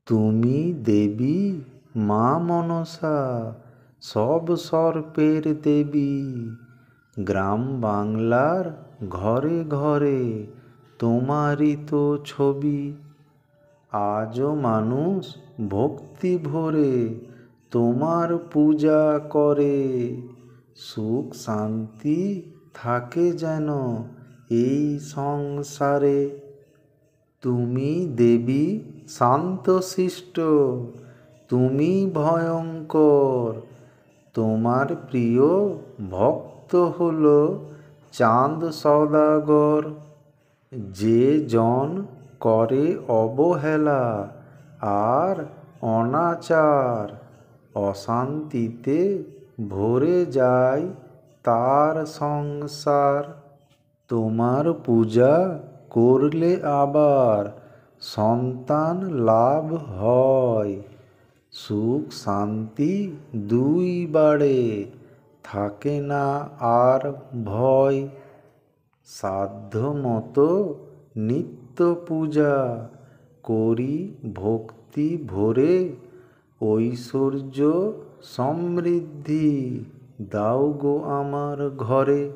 তুমি দেবী মা মনসা, সব সর্পের দেবী। গ্রাম বাংলার ঘরে ঘরে তোমারই তো ছবি। আজও মানুষ ভক্তি ভরে তোমার পূজা করে। সুখ শান্তি থাকে যেন এই সংসারে। তুমি দেবী শান্তশিষ্ট, তুমি ভয়ঙ্কর। তোমার প্রিয় ভক্ত হলো চাঁদ সওদাগর। যে জন করে অবহেলা আর অনাচার, অশান্তিতে ভরে যায় তার সংসার। তোমার পূজা করলে আবার সন্তান লাভ হয়। সুখ শান্তি দুই বাড়ে, থাকে না আর ভয়। সাধ্য মতো নিত্য পূজা করি ভক্তি ভরে। ঐশ্বর্য সমৃদ্ধি দাও গো আমার ঘরে।